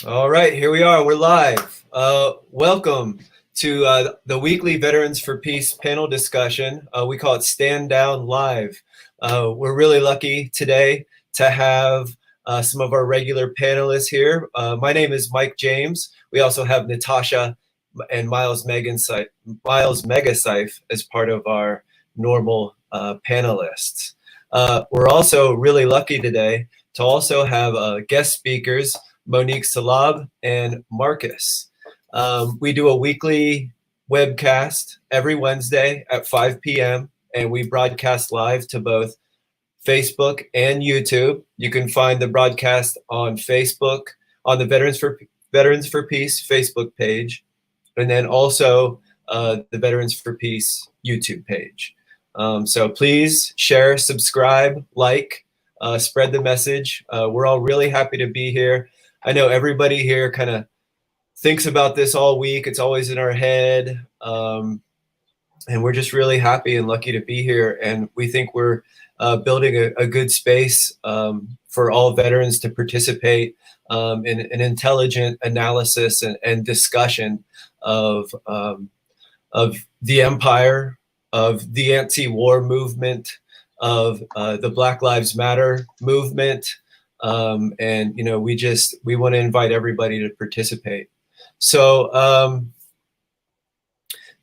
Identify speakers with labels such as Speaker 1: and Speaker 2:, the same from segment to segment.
Speaker 1: All right, here we are. We're live. Welcome to the weekly Veterans for Peace panel discussion. We call it Stand Down Live. We're really lucky today to have some of our regular panelists here. My name is Mike James. We also have Natasha and Miles Megasyfe as part of our normal panelists. We're also really lucky today to also have guest speakers, Monique Salhab and Marcus. We do a weekly webcast every Wednesday at 5 p.m. and we broadcast live to both Facebook and YouTube. You can find the broadcast on Facebook, on the Veterans for Peace Facebook page, and then also the Veterans for Peace YouTube page. So please share, subscribe, like, spread the message. We're all really happy to be here. I know everybody here kind of thinks about this all week. It's always in our head. And we're just really happy and lucky to be here. And we think we're building a good space for all veterans to participate in an intelligent analysis and discussion of the empire, of the anti-war movement, of the Black Lives Matter movement. And you know, we want to invite everybody to participate. So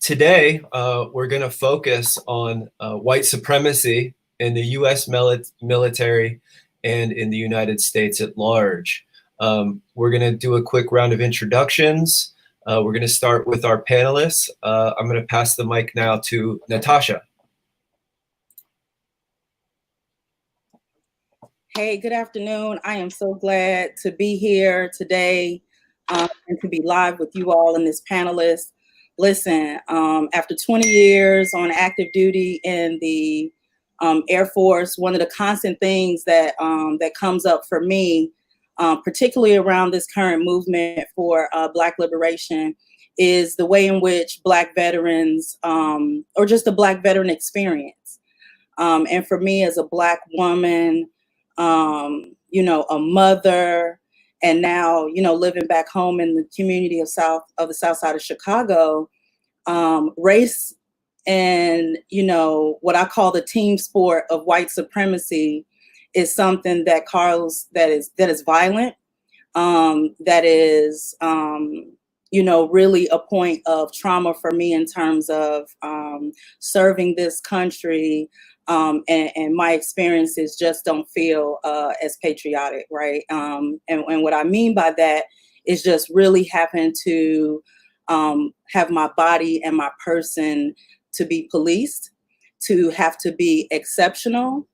Speaker 1: today we're going to focus on white supremacy in the U.S. military and in the United States at large. We're going to do a quick round of introductions. We're going to start with our panelists. I'm going to pass the mic now to Natasha.
Speaker 2: Hey, good afternoon. I am so glad to be here today and to be live with you all in this panelist. Listen, after 20 years on active duty in the Air Force, one of the constant things that comes up for me, particularly around this current movement for Black liberation, is the way in which Black veterans, or just the Black veteran experience. And for me as a Black woman, you know, a mother, and now, you know, living back home in the community of the South Side of Chicago, race and, you know, what I call the team sport of white supremacy is something that is violent, that is, you know, really a point of trauma for me in terms of serving this country. And my experiences just don't feel as patriotic, right? And what I mean by that is just really having to have my body and my person to be policed, to have to be exceptional,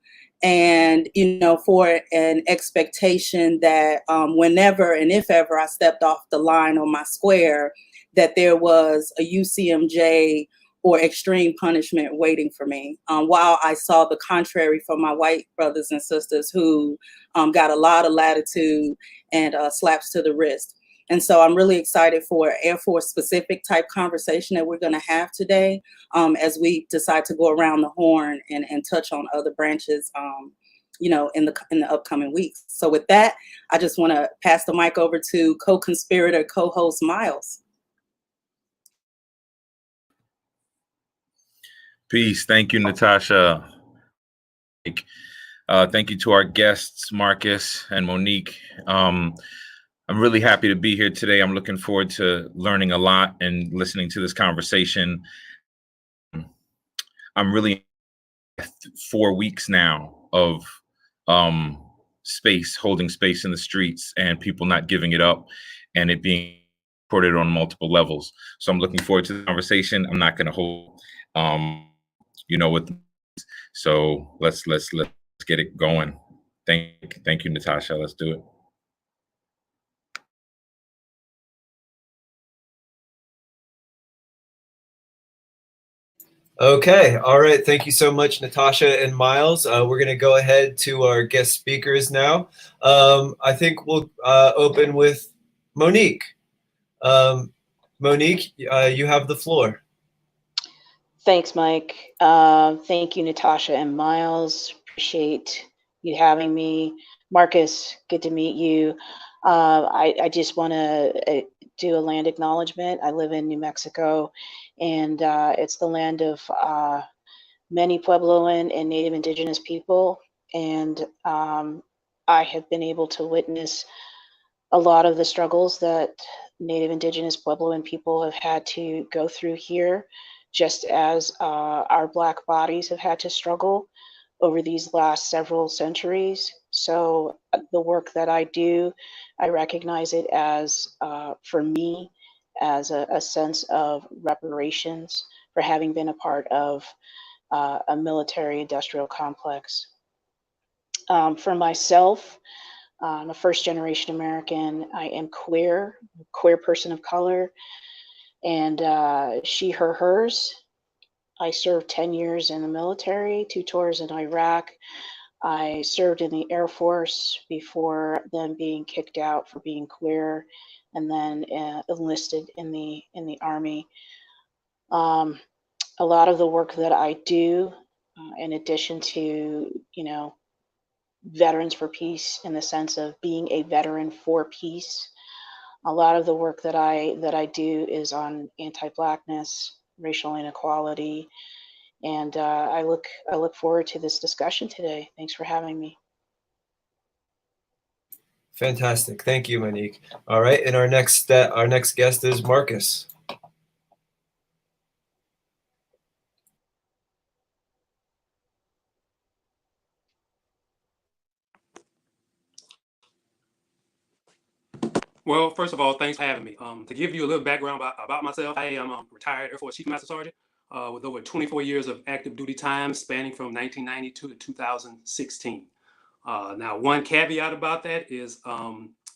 Speaker 2: and, you know, for an expectation that whenever and if ever I stepped off the line on my square, that there was a UCMJ or extreme punishment waiting for me. While I saw the contrary from my white brothers and sisters who got a lot of latitude and slaps to the wrist. And so I'm really excited for Air Force specific type conversation that we're going to have today as we decide to go around the horn and touch on other branches, you know, in the upcoming weeks. So with that, I just want to pass the mic over to co-conspirator, co-host Miles.
Speaker 3: Peace. Thank you, Natasha. Thank you to our guests, Marcus and Monique. I'm really happy to be here today. I'm looking forward to learning a lot and listening to this conversation. I'm really 4 weeks now of holding space in the streets and people not giving it up and it being reported on multiple levels. So I'm looking forward to the conversation. I'm not going to hold, you know, so let's get it going. Thank you, Natasha. Let's do it.
Speaker 1: Okay, all right. Thank you so much, Natasha and Miles. We're going to go ahead to our guest speakers now. I think we'll open with Monique. Monique, you have the floor.
Speaker 4: Thanks, Mike. Thank you, Natasha and Miles. Appreciate you having me. Marcus, good to meet you. I just want to do a land acknowledgement. I live in New Mexico, and it's the land of many Puebloan and Native Indigenous people. And I have been able to witness a lot of the struggles that Native Indigenous Puebloan people have had to go through here, just as our Black bodies have had to struggle over these last several centuries. So the work that I do, I recognize it as, for me, as a sense of reparations for having been a part of a military industrial complex. For myself, I'm a first generation American. I am queer, queer person of color, and she, her, hers. I served 10 years in the military, 2 tours in Iraq. I served in the Air Force before then being kicked out for being queer, and then enlisted in the Army. A lot of the work that I do, in addition to, Veterans for Peace, in the sense of being a veteran for peace, a lot of the work that I do is on anti-Blackness, racial inequality, and I look forward to this discussion today. Thanks for having me.
Speaker 1: Fantastic. Thank you, Monique. All right. And our next guest is Marcus.
Speaker 5: Well, first of all, thanks for having me. To give you a little background about myself, I am a retired Air Force Chief Master Sergeant with over 24 years of active duty time spanning from 1992 to 2016. Now, one caveat about that is,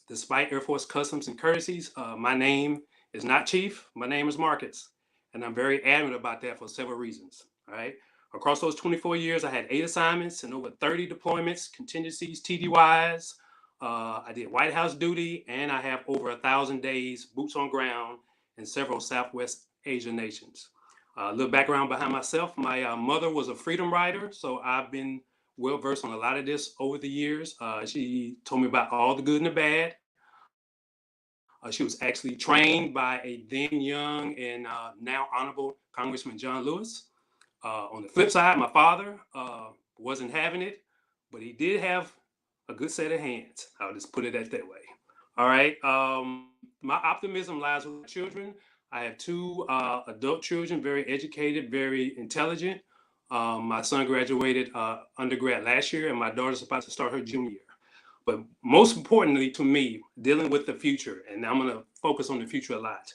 Speaker 5: despite Air Force customs and courtesies, my name is not Chief. My name is Marcus, and I'm very adamant about that for several reasons. All right. Across those 24 years, I had 8 assignments and over 30 deployments, contingencies, TDYs. I did White House duty, and I have over 1,000 days boots on ground in several Southwest Asian nations. A little background behind myself. My mother was a freedom rider, so I've been well versed on a lot of this over the years. She told me about all the good and the bad. She was actually trained by a then young and now honorable Congressman John Lewis. On the flip side, my father wasn't having it, but he did have a good set of hands. I'll just put it that way. All right. My optimism lies with my children. I have 2 adult children, very educated, very intelligent. My son graduated undergrad last year, and my daughter's about to start her junior year. But most importantly to me, dealing with the future, and I'm going to focus on the future a lot.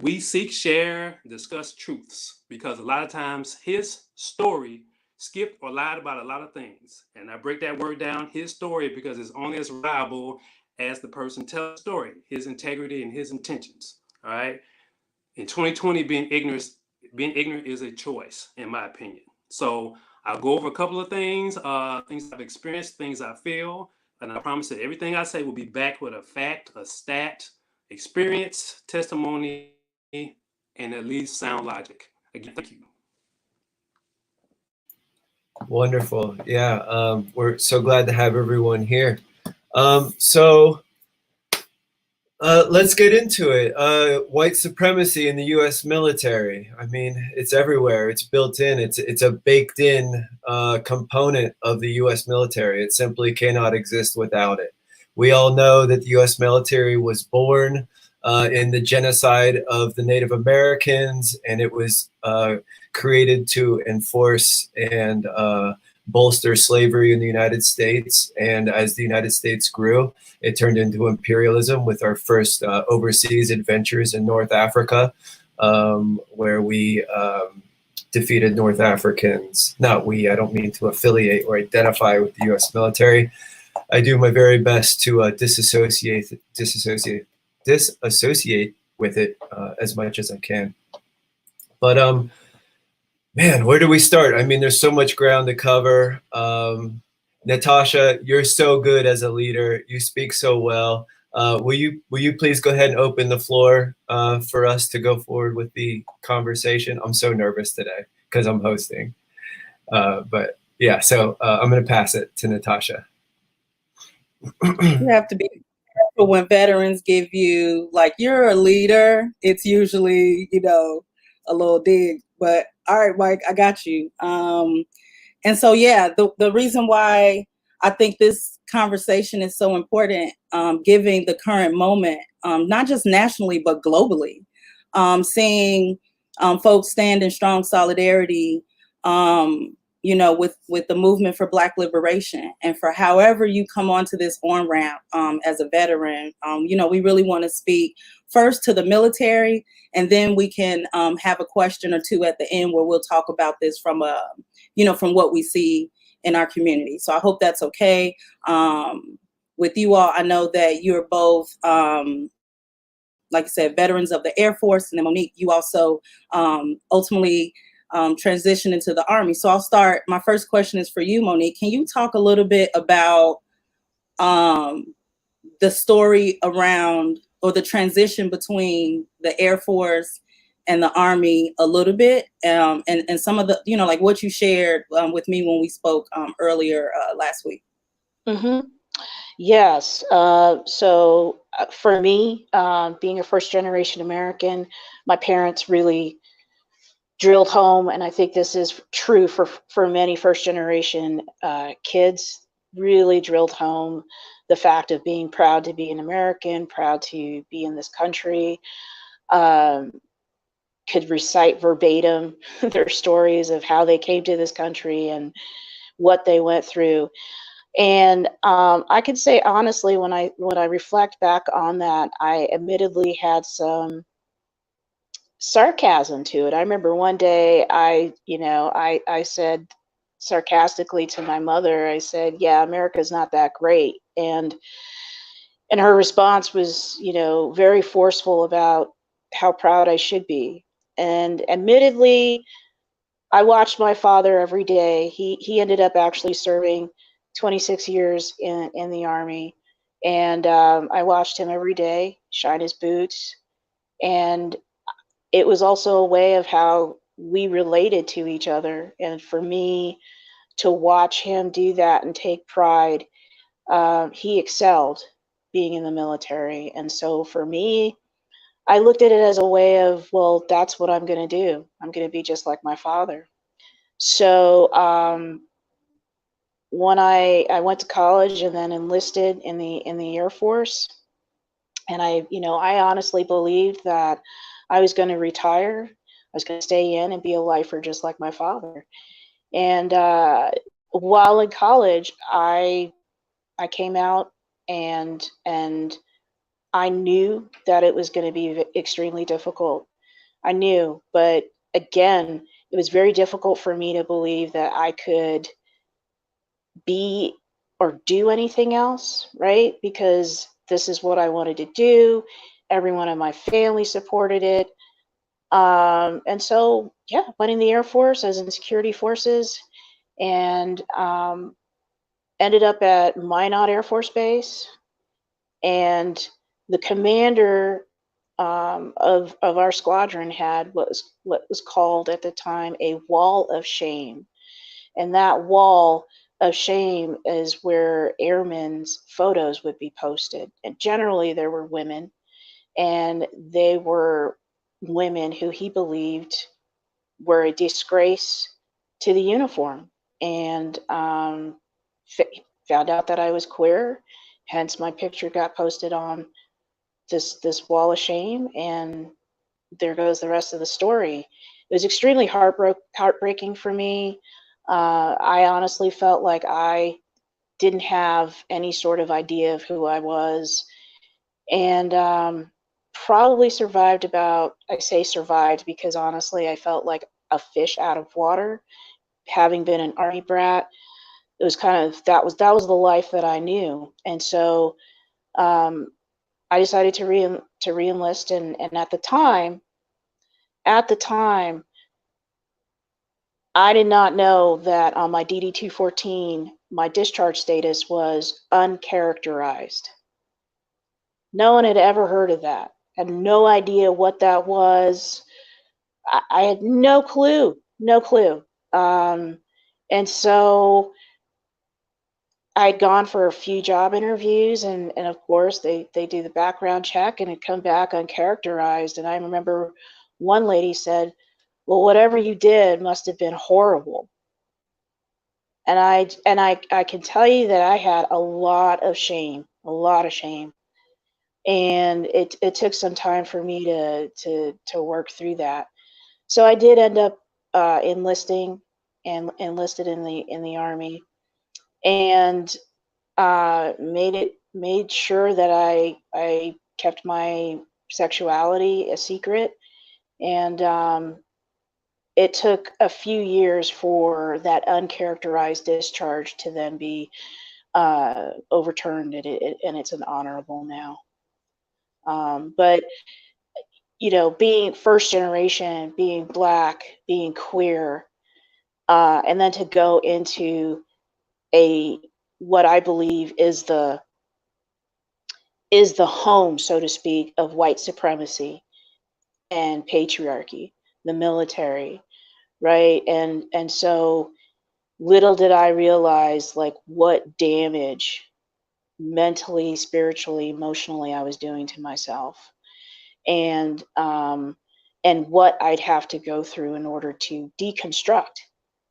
Speaker 5: We seek, share, discuss truths, because a lot of times his story skipped or lied about a lot of things. And I break that word down, his story, because it's only as reliable as the person tells the story, his integrity and his intentions. All right. In 2020, being ignorant is a choice, in my opinion. So I'll go over a couple of things, things I've experienced, things I feel, and I promise that everything I say will be backed with a fact, a stat, experience, testimony, and at least sound logic. Again, thank you.
Speaker 1: Wonderful. Yeah. We're so glad to have everyone here. Let's get into it. White supremacy in the U.S. military. I mean, it's everywhere. It's built in. It's a baked in component of the U.S. military. It simply cannot exist without it. We all know that the U.S. military was born in the genocide of the Native Americans, and it was created to enforce and bolster slavery in the United States. And as the United States grew, it turned into imperialism with our first overseas adventures in North Africa, where we defeated North Africans. Not we, I don't mean to affiliate or identify with the US military. I do my very best to disassociate with it as much as I can. But man, where do we start? I mean, there's so much ground to cover. Natasha, you're so good as a leader. You speak so well. Will you please go ahead and open the floor for us to go forward with the conversation? I'm so nervous today because I'm hosting. But yeah, so I'm going to pass it to Natasha.
Speaker 2: You have to be careful when veterans give you, like, you're a leader. It's usually, a little dig. But all right, Mike, I got you. And so, yeah, the reason why I think this conversation is so important, giving the current moment, not just nationally, but globally, seeing folks stand in strong solidarity, with the movement for Black liberation, and for however you come onto this on ramp as a veteran. We really want to speak first to the military, and then we can have a question or two at the end where we'll talk about this from from what we see in our community. So I hope that's okay with you all. I know that you're both, like I said, veterans of the Air Force, and then Monique, you also ultimately transitioned into the Army. So I'll start. My first question is for you, Monique. Can you talk a little bit about the story around, or the transition between the Air Force and the Army a little bit, and some of the, like what you shared with me when we spoke earlier last week?
Speaker 4: Mm-hmm. Yes. So for me, being a first generation American, my parents really drilled home, and I think this is true for many first generation kids, really drilled home the fact of being proud to be an American, proud to be in this country. Could recite verbatim their stories of how they came to this country and what they went through. And I could say honestly, when I reflect back on that, I admittedly had some sarcasm to it. I remember one day I said sarcastically to my mother, I said, "Yeah, America's not that great," and her response was, very forceful about how proud I should be. And admittedly, I watched my father every day. He ended up actually serving 26 years in the Army, and I watched him every day shine his boots, and it was also a way of how we related to each other. And for me to watch him do that and take pride, he excelled being in the military. And so for me, I looked at it as a way of, well, that's what I'm going to do. I'm going to be just like my father. So when I went to college and then enlisted in the Air Force, and I honestly believed that I was going to retire. I was going to stay in and be a lifer just like my father. And while in college, I came out, and I knew that it was going to be extremely difficult. I knew, but again, it was very difficult for me to believe that I could be or do anything else, right? Because this is what I wanted to do. Everyone in my family supported it. And so, yeah, went in the Air Force as in security forces, and ended up at Minot Air Force Base. And the commander of our squadron had what was called at the time a wall of shame. And that wall of shame is where airmen's photos would be posted. And generally, there were women, and they were women who he believed were a disgrace to the uniform. And found out that I was queer, hence my picture got posted on this wall of shame, and there goes the rest of the story. It was extremely heartbreaking for me. I honestly felt like I didn't have any sort of idea of who I was, and probably survived about, I say survived because honestly, I felt like a fish out of water. Having been an Army brat, it was kind of, that was the life that I knew. And so um, I decided to re-enlist, and at the time, I did not know that on my DD 214, my discharge status was uncharacterized. No one had ever heard of that. Had no idea what that was. I had no clue, no clue. And so I'd gone for a few job interviews, and of course they do the background check and it come back uncharacterized. And I remember one lady said, "Well, whatever you did must have been horrible." And I can tell you that I had a lot of shame, and it took some time for me to work through that. So I did end up enlisting and enlisted in the Army, and made sure that I kept my sexuality a secret, and it took a few years for that uncharacterized discharge to then be overturned, and it's an honorable now. But you know, being first generation, being Black, being queer, and then to go into a what I believe is the home, so to speak, of white supremacy and patriarchy, the military, right? And so little did I realize like what damage mentally, spiritually, emotionally I was doing to myself, and what I'd have to go through in order to deconstruct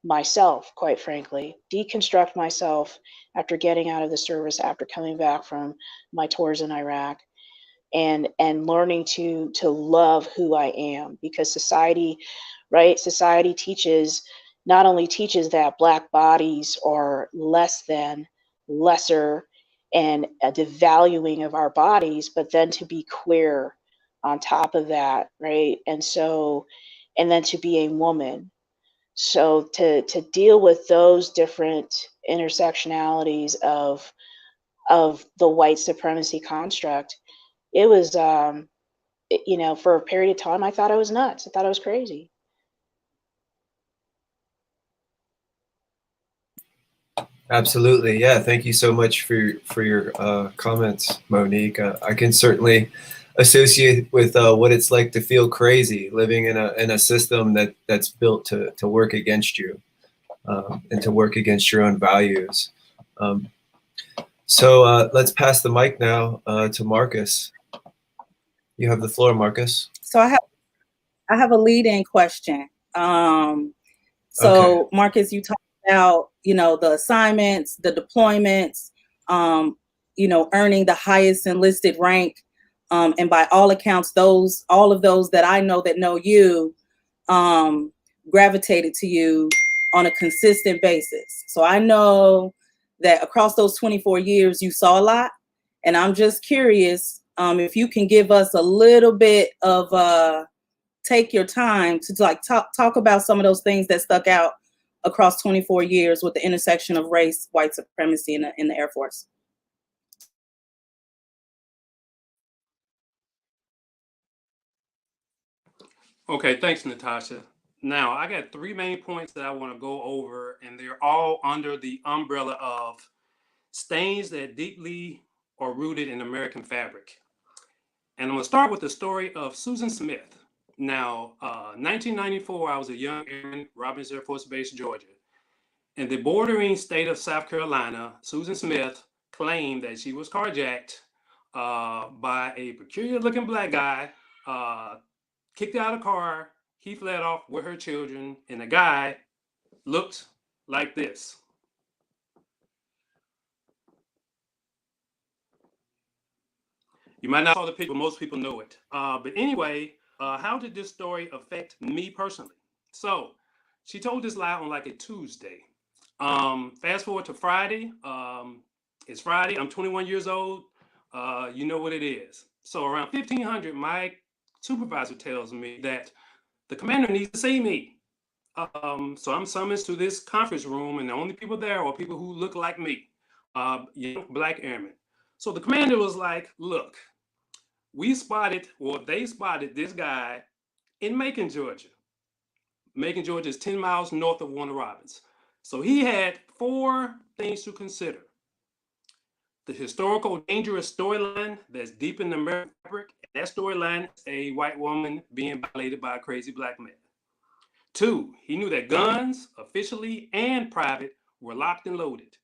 Speaker 4: myself, quite frankly, deconstruct myself after getting out of the service, after coming back from my tours in Iraq, and learning to love who I am, because society, right? Society teaches, not only teaches that Black bodies are less than, lesser, and a devaluing of our bodies, but then to be queer on top of that, right? And so, and then to be a woman. So to deal with those different intersectionalities of the white supremacy construct, it was you know, for a period of time I thought I was nuts. I thought I was crazy.
Speaker 1: Absolutely. Yeah. Thank you so much for your comments, Monique. I can certainly associate with what it's like to feel crazy living in a system that's built to work against you, and to work against your own values. So let's pass the mic now to Marcus. You have the floor, Marcus.
Speaker 2: So I have a lead-in question. So
Speaker 1: Okay.
Speaker 2: Marcus, you talked about, you know, the assignments, the deployments, you know, earning the highest enlisted rank. And by all accounts, all of those that I know that know you, gravitated to you on a consistent basis. So I know that across those 24 years, you saw a lot. And I'm just curious if you can give us a little bit of take your time to like talk about some of those things that stuck out across 24 years with the intersection of race, white supremacy in the Air Force.
Speaker 5: Okay, thanks, Natasha. Now, I got three main points that I want to go over, and they're all under the umbrella of stains that deeply are rooted in American fabric. And I'm going to start with the story of Susan Smith. Now, 1994, I was a young airman, Robins Air Force Base, Georgia. In the bordering state of South Carolina, Susan Smith claimed that she was carjacked by a peculiar-looking Black guy, kicked out of the car. He fled off with her children, and the guy looked like this. You might not saw the picture, but most people know it. But anyway, how did this story affect me personally? So she told this lie on like a Tuesday. Fast forward to Friday. It's Friday. I'm 21 years old. You know what it is. So around 1500, my supervisor tells me that the commander needs to see me. So I'm summoned to this conference room, and the only people there are people who look like me, young Black airmen. So the commander was like, "Look, they spotted this guy in Macon, Georgia. Macon, Georgia is 10 miles north of Warner Robins. So he had four things to consider: the historical dangerous storyline that's deep in the American fabric. That storyline is a white woman being violated by a crazy Black man. Two, he knew that guns, officially and private, were locked and loaded.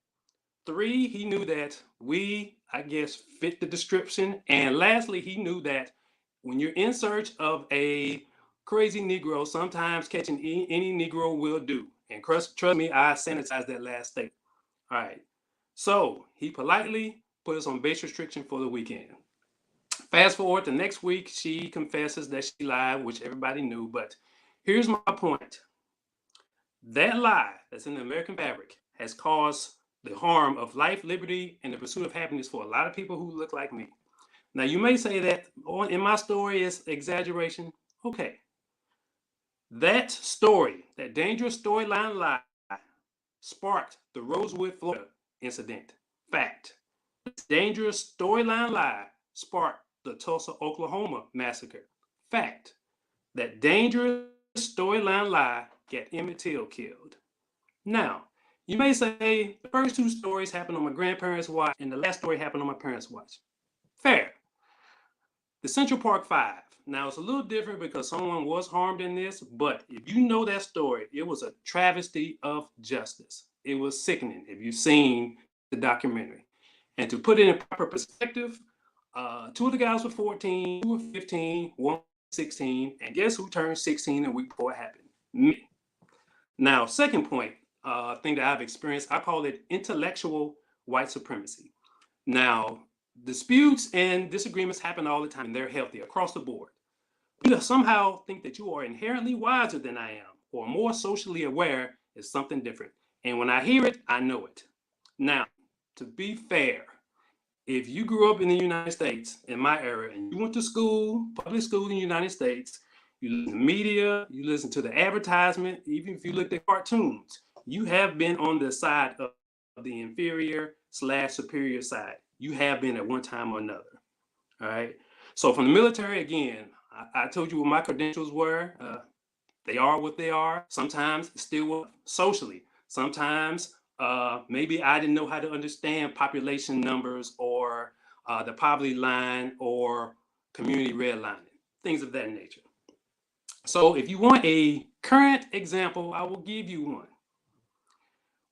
Speaker 5: 3, he knew that we, I guess, fit the description. And lastly, he knew that when you're in search of a crazy Negro, sometimes catching any Negro will do. And trust me, I sanitized that last statement. All right. So he politely put us on base restriction for the weekend. Fast forward to next week, she confesses that she lied, which everybody knew. But here's my point. That lie that's in the American fabric has caused the harm of life, liberty, and the pursuit of happiness for a lot of people who look like me. Now, you may say that in my story is exaggeration. Okay. That story, that dangerous storyline lie, sparked the Rosewood, Florida incident. Fact. This dangerous storyline lie sparked the Tulsa, Oklahoma massacre. Fact. That dangerous storyline lie got Emmett Till killed. Now, you may say the first 2 stories happened on my grandparents' watch and the last story happened on my parents' watch. Fair. The Central Park 5. Now, it's a little different because someone was harmed in this, but if you know that story, it was a travesty of justice. It was sickening if you've seen the documentary. And to put it in proper perspective, 2 of the guys were 14, 2 were 15, 1 was 16, and guess who turned 16 a week before it happened? Me. Now, second point, thing that I've experienced, I call it intellectual white supremacy. Now, disputes and disagreements happen all the time, and they're healthy across the board. You somehow think that you are inherently wiser than I am, or more socially aware is something different. And when I hear it, I know it. Now, to be fair, if you grew up in the United States in my era and you went to school, public school in the United States, you listen to media, you listen to the advertisement, even if you looked at cartoons, you have been on the side of the inferior/superior side. You have been at one time or another. All right. So from the military, again, I told you what my credentials were. They are what they are. Sometimes still socially. Sometimes maybe I didn't know how to understand population numbers or the poverty line or community redlining, things of that nature. So if you want a current example, I will give you one.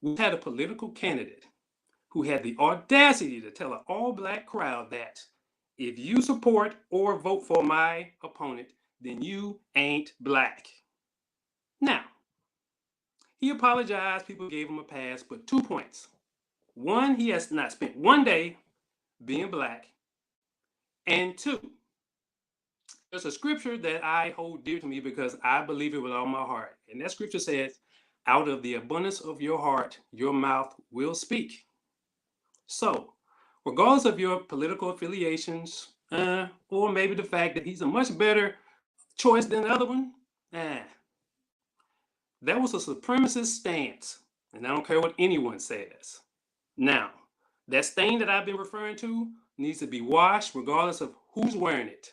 Speaker 5: We had a political candidate who had the audacity to tell an all-black crowd that if you support or vote for my opponent, then you ain't black. Now, he apologized, people gave him a pass, but 2 points. One, he has not spent one day being black. And 2, there's a scripture that I hold dear to me because I believe it with all my heart. And that scripture says, out of the abundance of your heart, your mouth will speak. So, regardless of your political affiliations, or maybe the fact that he's a much better choice than the other one, that was a supremacist stance. And I don't care what anyone says. Now, that stain that I've been referring to needs to be washed regardless of who's wearing it.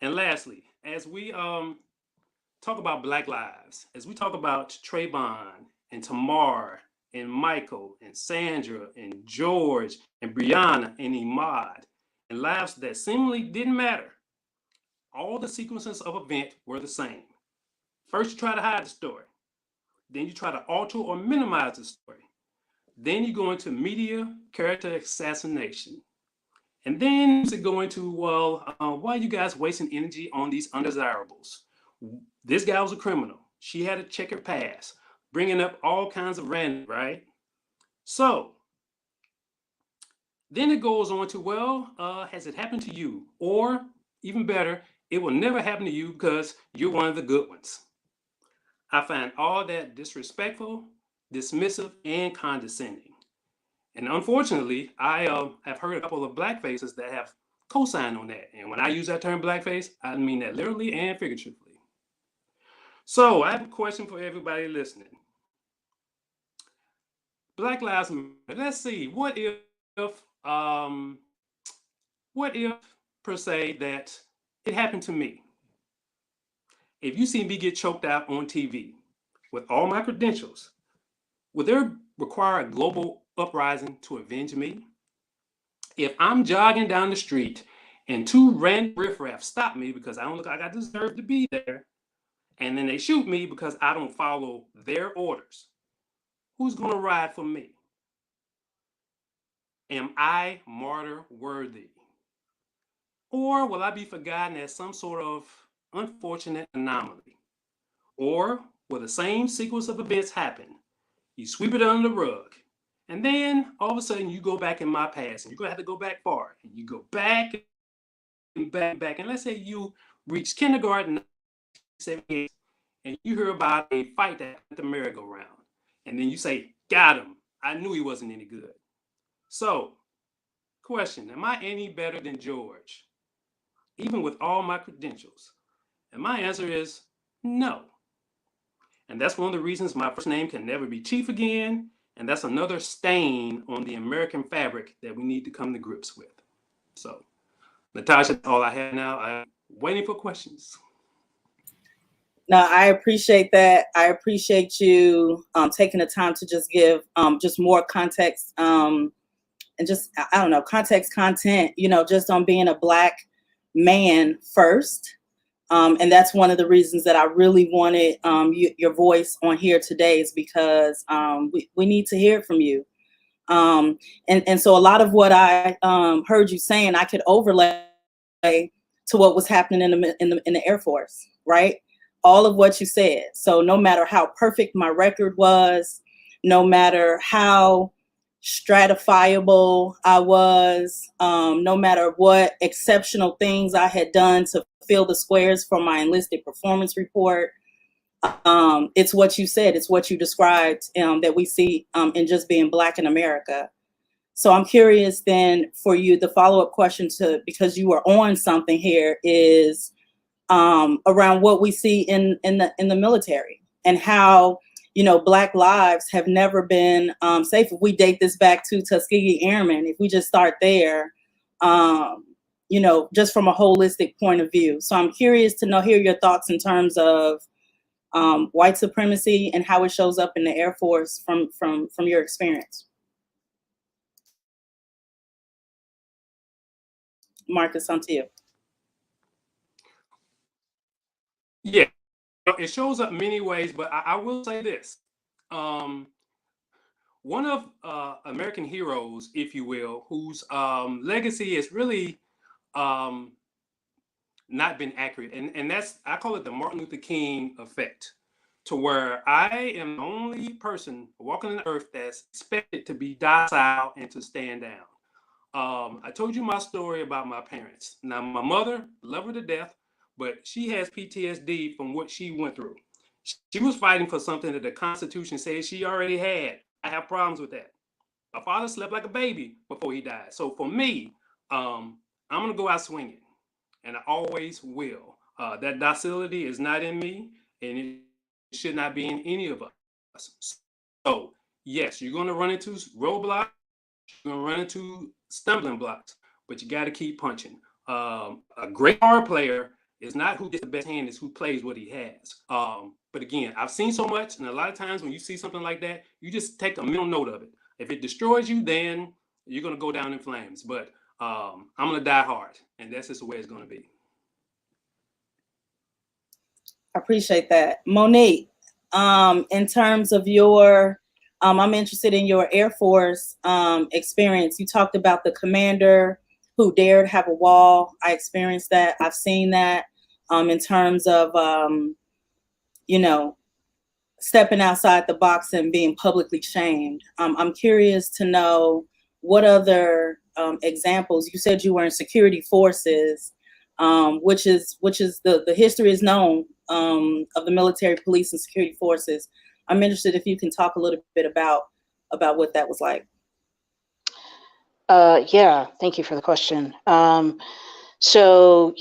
Speaker 5: And lastly, as we talk about Black lives, as we talk about Trayvon and Tamar and Michael and Sandra and George and Brianna and Imad, and lives that seemingly didn't matter, all the sequences of events were the same. First, you try to hide the story. Then you try to alter or minimize the story. Then you go into media character assassination. And then to go into, well, why are you guys wasting energy on these undesirables? This guy was a criminal. She had a checkered past, bringing up all kinds of random, right? So then it goes on to, well, has it happened to you? Or even better, it will never happen to you because you're one of the good ones. I find all that disrespectful, dismissive, and condescending. And unfortunately, I have heard a couple of black faces that have co-signed on that. And when I use that term blackface, I mean that literally and figuratively. So I have a question for everybody listening. Black Lives Matter. Let's see. What if per se that it happened to me? If you see me get choked out on TV with all my credentials, would there require a global uprising to avenge me? If I'm jogging down the street and 2 random riffraff stop me because I don't look like I deserve to be there, and then they shoot me because I don't follow their orders, who's going to ride for me? Am I martyr worthy? Or will I be forgotten as some sort of unfortunate anomaly? Or will the same sequence of events happen? You sweep it under the rug, and then all of a sudden you go back in my past, and you're gonna have to go back far, and you go back and back and back. And let's say you reach kindergarten, 78, and you hear about a fight at the merry-go-round, and then you say, "Got him. I knew he wasn't any good." So, question: am I any better than George, even with all my credentials? And my answer is no. And that's one of the reasons my first name can never be Chief again. And that's another stain on the American fabric that we need to come to grips with. So, Natasha, that's all I have now. I'm waiting for questions.
Speaker 2: No, I appreciate that. I appreciate you taking the time to just give just more context and just, I don't know, context, content, just on being a Black man first. And that's one of the reasons that I really wanted your voice on here today, is because we need to hear from you. And so a lot of what I heard you saying, I could overlay to what was happening in the Air Force, right? All of what you said. So no matter how perfect my record was, no matter how stratifiable I was, no matter what exceptional things I had done to fill the squares for my enlisted performance report, it's what you said, it's what you described that we see in just being Black in America. So I'm curious then for you, the follow-up question because you were on something here, is around what we see in the military, and how Black lives have never been safe. If we date this back to Tuskegee Airmen, if we just start there, just from a holistic point of view. So I'm curious to hear your thoughts in terms of white supremacy and how it shows up in the Air Force from your experience. Marcus, on to you.
Speaker 5: Yeah, it shows up many ways, but I will say this. One of American heroes, if you will, whose legacy is really not been accurate, and that's, I call it the Martin Luther King effect, to where I am the only person walking on the earth that's expected to be docile and to stand down. I told you my story about my parents. Now, my mother, love her to death, but she has PTSD from what she went through. She was fighting for something that the Constitution said she already had. I have problems with that. My father slept like a baby before he died. So for me, I'm going to go out swinging, and I always will. That docility is not in me, and it should not be in any of us. So yes, you're going to run into roadblocks, you're going to run into stumbling blocks, but you got to keep punching. A great guitar player is not who gets the best hand, it's who plays what he has. But again, I've seen so much, and a lot of times when you see something like that, you just take a mental note of it. If it destroys you, then you're going to go down in flames. But I'm going to die hard, and that's just the way it's going to be.
Speaker 2: I appreciate that. Monique, in terms of your, I'm interested in your Air Force experience. You talked about the commander who dared have a wall. I experienced that. I've seen that in terms of, stepping outside the box and being publicly shamed. I'm curious to know what other examples. You said you were in security forces, which is the history is known of the military, police, and security forces. I'm interested if you can talk a little bit about what that was like.
Speaker 4: Yeah, thank you for the question. So,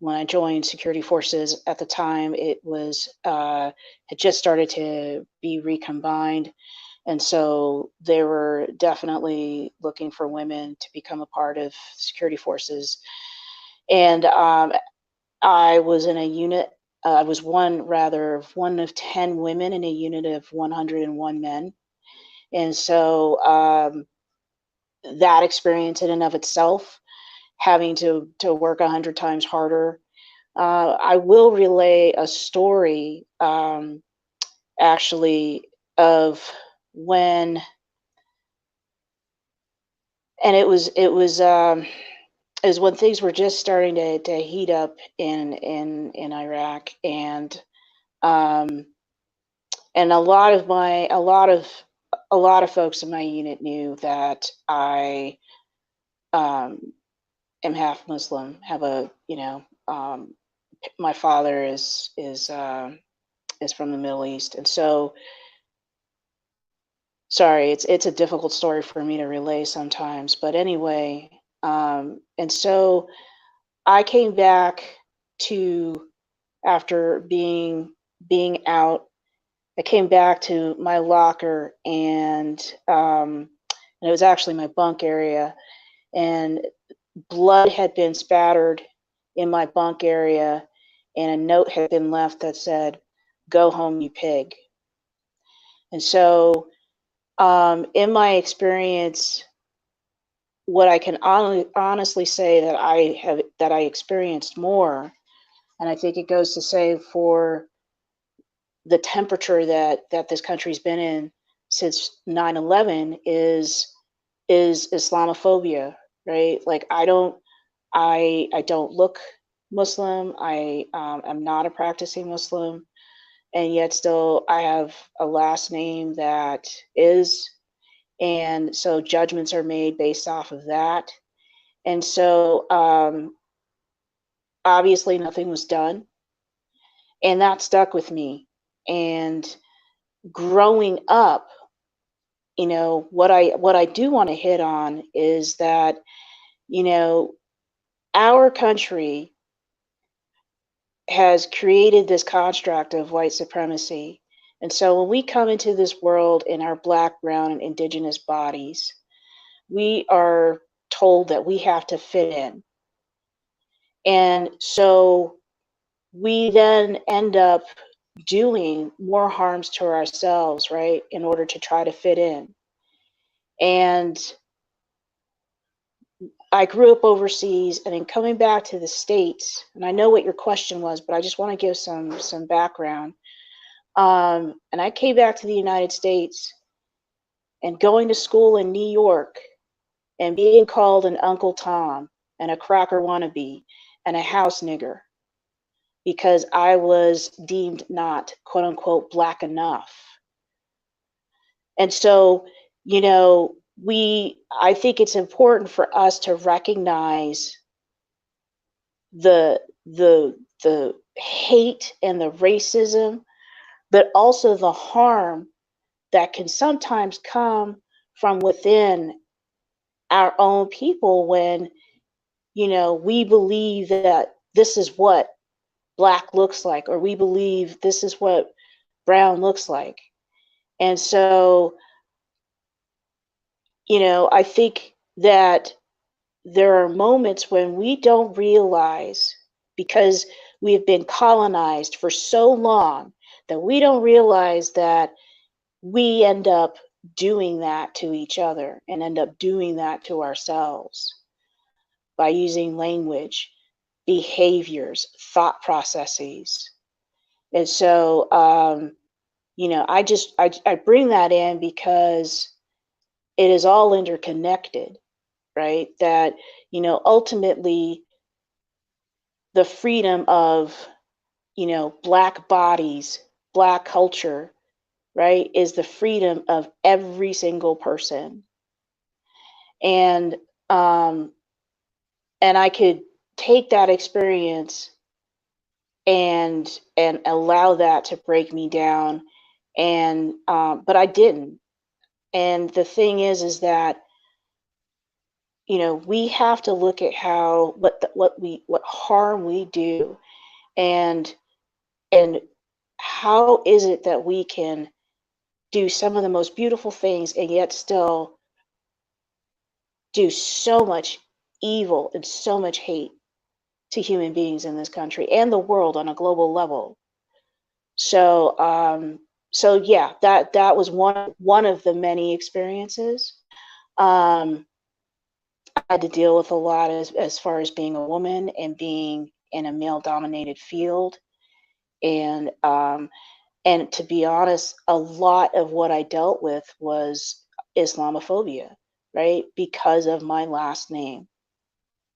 Speaker 4: when I joined security forces at the time, it was had just started to be recombined. And so they were definitely looking for women to become a part of security forces. And I was in a unit, I was one of 10 women in a unit of 101 men. And so that experience in and of itself, having to work 100 times harder. I will relay a story actually of when and it was when things were just starting to heat up in Iraq, and a lot of folks in my unit knew that I am half Muslim. Have a my father is from the Middle East, and so sorry, it's a difficult story for me to relay sometimes. But anyway, and so I came back to after being out. I came back to my locker, and it was actually my bunk area, and blood had been spattered in my bunk area, and a note had been left that said, "Go home, you pig." And so, in my experience, what I can honestly say that I experienced more, and I think it goes to say for the temperature that this country's been in since 9/11 is Islamophobia, right? Like I don't look Muslim. I'm not a practicing Muslim, and yet still I have a last name that is, and so judgments are made based off of that. And so obviously nothing was done, and that stuck with me. And growing up, what I do want to hit on is that, our country has created this construct of white supremacy. And so when we come into this world in our Black, brown, and indigenous bodies, we are told that we have to fit in. And so we then end up doing more harms to ourselves, right, in order to try to fit in. And I grew up overseas, and in coming back to the States, and I know what your question was, but I just want to give some background. And I came back to the United States, and going to school in New York and being called an Uncle Tom and a cracker wannabe and a house nigger because I was deemed not, quote unquote, Black enough. And so, I think it's important for us to recognize the hate and the racism, but also the harm that can sometimes come from within our own people when, we believe that this is what Black looks like, or we believe this is what brown looks like. And so, I think that there are moments when we don't realize, because we have been colonized for so long, that we don't realize that we end up doing that to each other and end up doing that to ourselves by using language, behaviors, thought processes. And so, I bring that in because it is all interconnected, right? That, ultimately the freedom of, Black bodies, Black culture, right, is the freedom of every single person. And I could take that experience and allow that to break me down, and but I didn't. And the thing is that, we have to look at how what harm we do, and how is it that we can do some of the most beautiful things and yet still do so much evil and so much hate to human beings in this country and the world on a global level. So yeah, that was one of the many experiences. I had to deal with a lot as far as being a woman and being in a male dominated field. And to be honest, a lot of what I dealt with was Islamophobia, right? Because of my last name,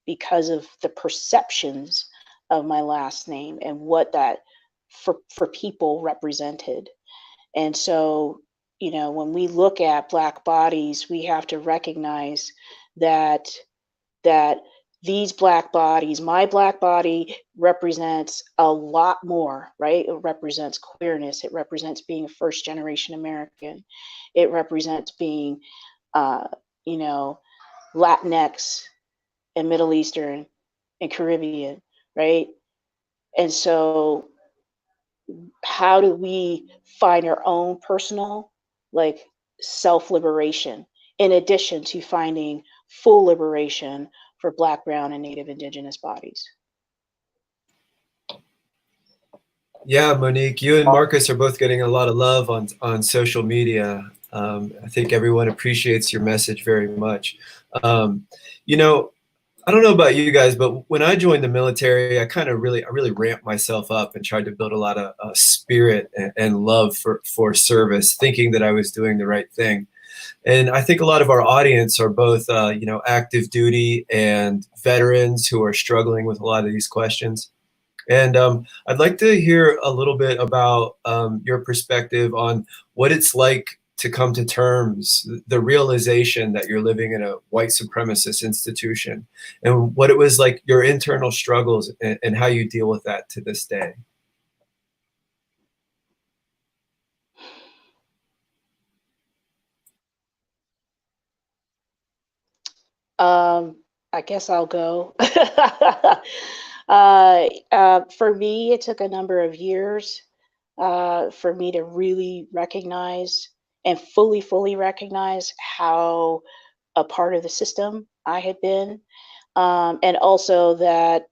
Speaker 4: because of the perceptions of my last name and what that for people represented. And so, you know, when we look at Black bodies, we have to recognize that that these Black bodies, my Black body represents a lot more, right? It represents queerness. It represents being a first generation American. It represents being, you know, Latinx and Middle Eastern and Caribbean, right? And so how do we find our own personal, like, self-liberation in addition to finding full liberation for Black, Brown, and Native Indigenous bodies?
Speaker 1: Yeah, Monique, you and Marcus are both getting a lot of love on social media. I think everyone appreciates your message very much. You know, I don't know about you guys, but when I joined the military, I really ramped myself up and tried to build a lot of spirit and love for service, thinking that I was doing the right thing. And I think a lot of our audience are both, you know, active duty and veterans who are struggling with a lot of these questions. And I'd like to hear a little bit about your perspective on what it's like to come to terms, the realization that you're living in a white supremacist institution, and what it was like, your internal struggles, and how you deal with that to this day.
Speaker 4: I guess I'll go. For me, it took a number of years for me to really recognize and fully recognize how a part of the system I had been, and also that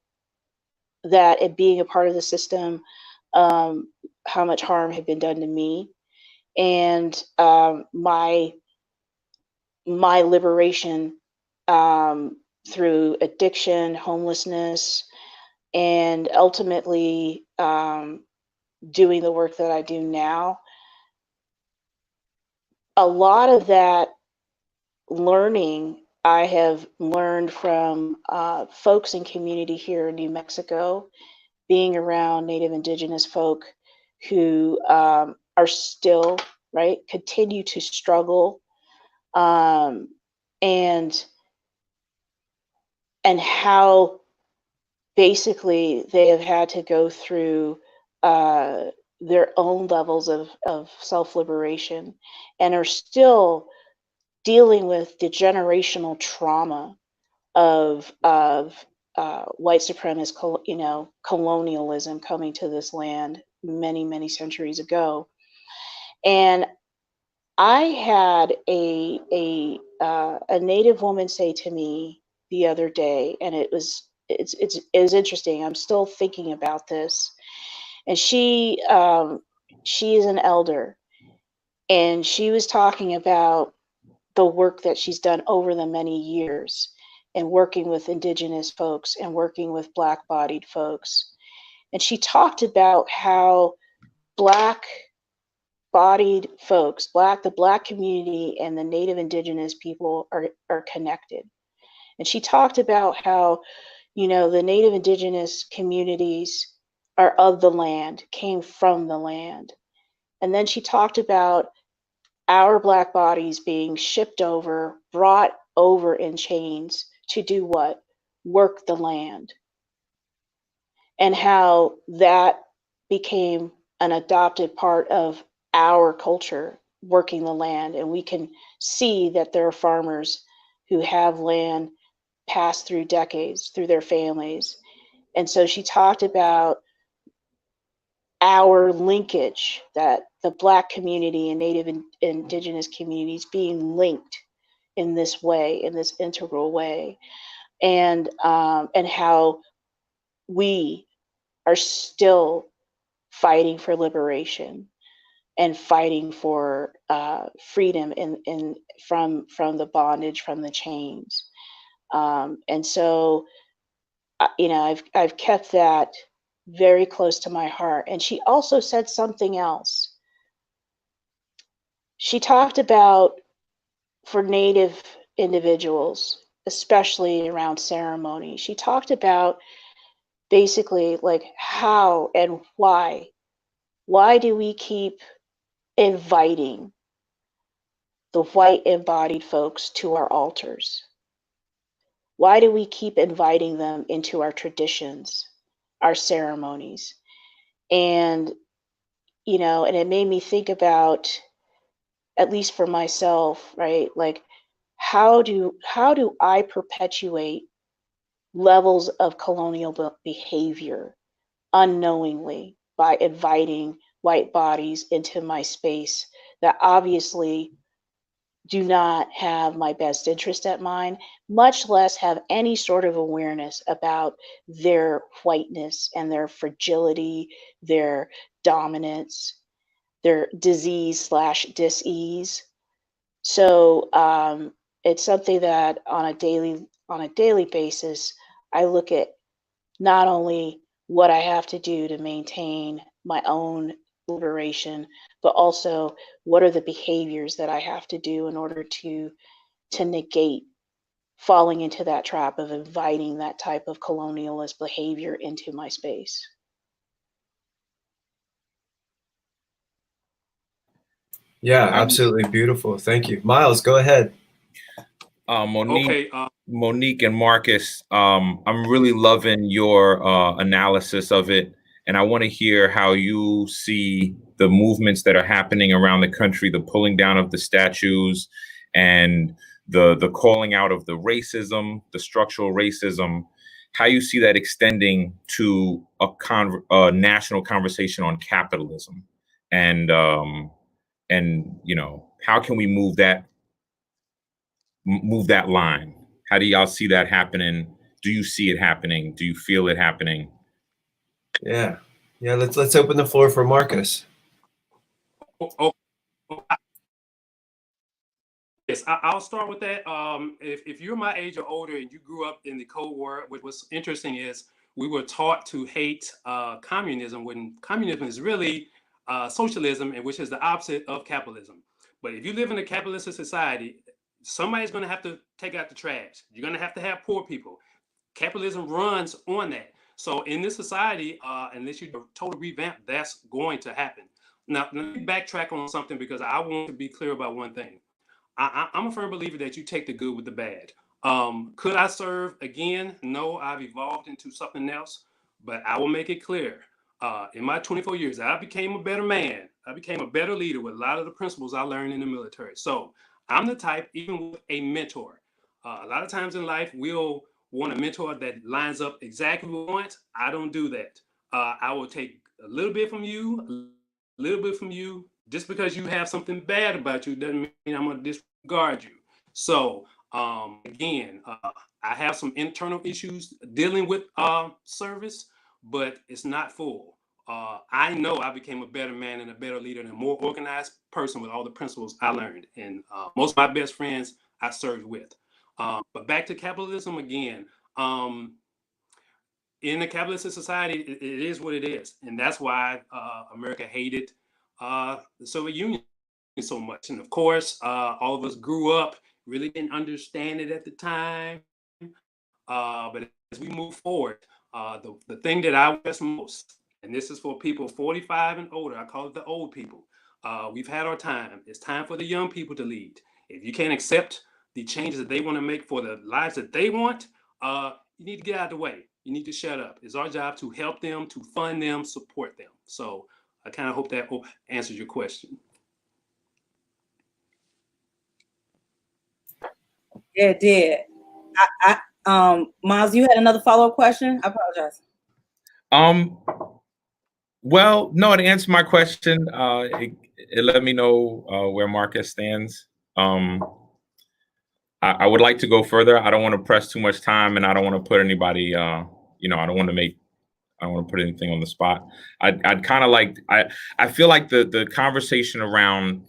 Speaker 4: it being a part of the system, how much harm had been done to me, and my liberation through addiction, homelessness, and ultimately doing the work that I do now. A lot of that learning I have learned from folks in community here in New Mexico, being around Native Indigenous folk who are still, right, continue to struggle, and how basically they have had to go through their own levels of self-liberation and are still dealing with the generational trauma of white supremacist, you know, colonialism coming to this land many centuries ago. And I had a Native woman say to me the other day, and it was interesting. I'm still thinking about this, and she is an elder, and she was talking about the work that she's done over the many years and working with Indigenous folks and working with Black-bodied folks. And she talked about how Black-bodied folks, the Black community and the Native Indigenous people are connected. And she talked about how, you know, the Native Indigenous communities are of the land, came from the land. And then she talked about our Black bodies being shipped over, brought over in chains to do what? Work the land. And how that became an adopted part of our culture, working the land. And we can see that there are farmers who have land passed through decades, through their families. And so she talked about our linkage, that the Black community and Native and Indigenous communities being linked in this way, in this integral way, and how we are still fighting for liberation and fighting for freedom from the bondage, from the chains. And so, you know, I've kept that very close to my heart. And she also said something else. She talked about, for Native individuals, especially around ceremony. She talked about basically like how and why. Why do we keep inviting the white embodied folks to our altars? Why do we keep inviting them into our traditions, our ceremonies? And, you know, and it made me think about, at least for myself, right? Like, how do I perpetuate levels of colonial behavior unknowingly by inviting white bodies into my space that obviously do not have my best interest at mind, much less have any sort of awareness about their whiteness and their fragility, their dominance, their disease slash dis-ease. So it's something that on a daily basis, I look at not only what I have to do to maintain my own liberation, but also what are the behaviors that I have to do in order to negate falling into that trap of inviting that type of colonialist behavior into my space.
Speaker 1: Yeah, absolutely beautiful. Thank you. Miles, go ahead.
Speaker 3: Monique,
Speaker 5: Okay.
Speaker 3: Monique and Marcus, I'm really loving your analysis of it. And I want to hear how you see the movements that are happening around the country, the pulling down of the statues and the calling out of the racism, the structural racism, how you see that extending to a national conversation on capitalism. And you know, how can we move that line? How do y'all see that happening? Do you see it happening? Do you feel it happening?
Speaker 1: Yeah. Let's open the floor for Marcus.
Speaker 5: Oh, yes, I'll start with that. If you're my age or older and you grew up in the Cold War, what's interesting is we were taught to hate communism when communism is really socialism, and which is the opposite of capitalism. But if you live in a capitalistic society, somebody's going to have to take out the trash. You're going to have poor people. Capitalism runs on that. So in this society, unless you totally revamp, that's going to happen. Now, let me backtrack on something because I want to be clear about one thing. I'm a firm believer that you take the good with the bad. Could I serve again? No, I've evolved into something else, but I will make it clear. In my 24 years, I became a better man. I became a better leader with a lot of the principles I learned in the military. So I'm the type, even with a mentor, a lot of times in life, we'll want a mentor that lines up exactly what we want. I don't do that. I will take a little bit from you, a little bit from you. Just because you have something bad about you doesn't mean I'm going to disregard you. So again, I have some internal issues dealing with service, but it's not full. I know I became a better man and a better leader and a more organized person with all the principles I learned. And most of my best friends I served with. But back to capitalism again. In a capitalistic society, it is what it is. And that's why America hated the Soviet Union so much. And of course, all of us grew up, really didn't understand it at the time. But as we move forward, the thing that I miss most, and this is for people 45 and older, I call it the old people. We've had our time. It's time for the young people to lead. If you can't accept the changes that they want to make for the lives that they want, you need to get out of the way. You need to shut up. It's our job to help them, to fund them, support them. So I kind of hope that answers your question.
Speaker 2: Yeah, it did. Miles, you had another follow-up question? I apologize.
Speaker 3: Well, no, to answer my question, it let me know where Marcus stands. I would like to go further. I don't want to press too much time, and I don't want to put anybody, you know, I don't want to put anything on the spot. I'd kind of like, I feel like the conversation around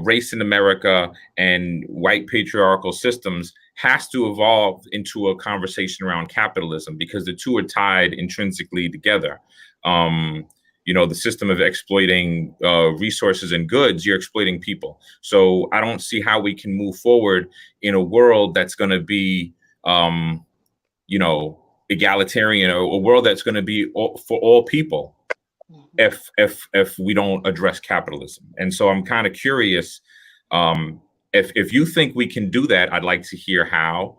Speaker 3: race in America and white patriarchal systems has to evolve into a conversation around capitalism because the two are tied intrinsically together. You the system of exploiting resources and goods, you're exploiting people. So I don't see how we can move forward in a world that's going to be, egalitarian, or a world that's going to be for all people, if we don't address capitalism. And so I'm kind of curious, if you think we can do that, I'd like to hear how.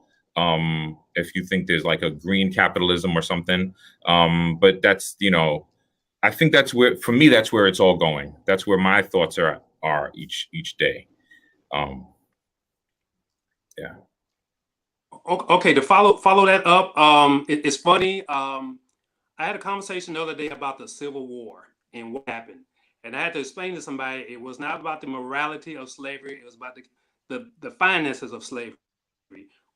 Speaker 3: If you think there's like a green capitalism or something, but that's, I think that's where, for me, that's where it's all going. That's where my thoughts are each day. Yeah.
Speaker 5: Okay, to follow that up, it's funny. I had a conversation the other day about the Civil War and what happened, and I had to explain to somebody it was not about the morality of slavery; it was about the finances of slavery.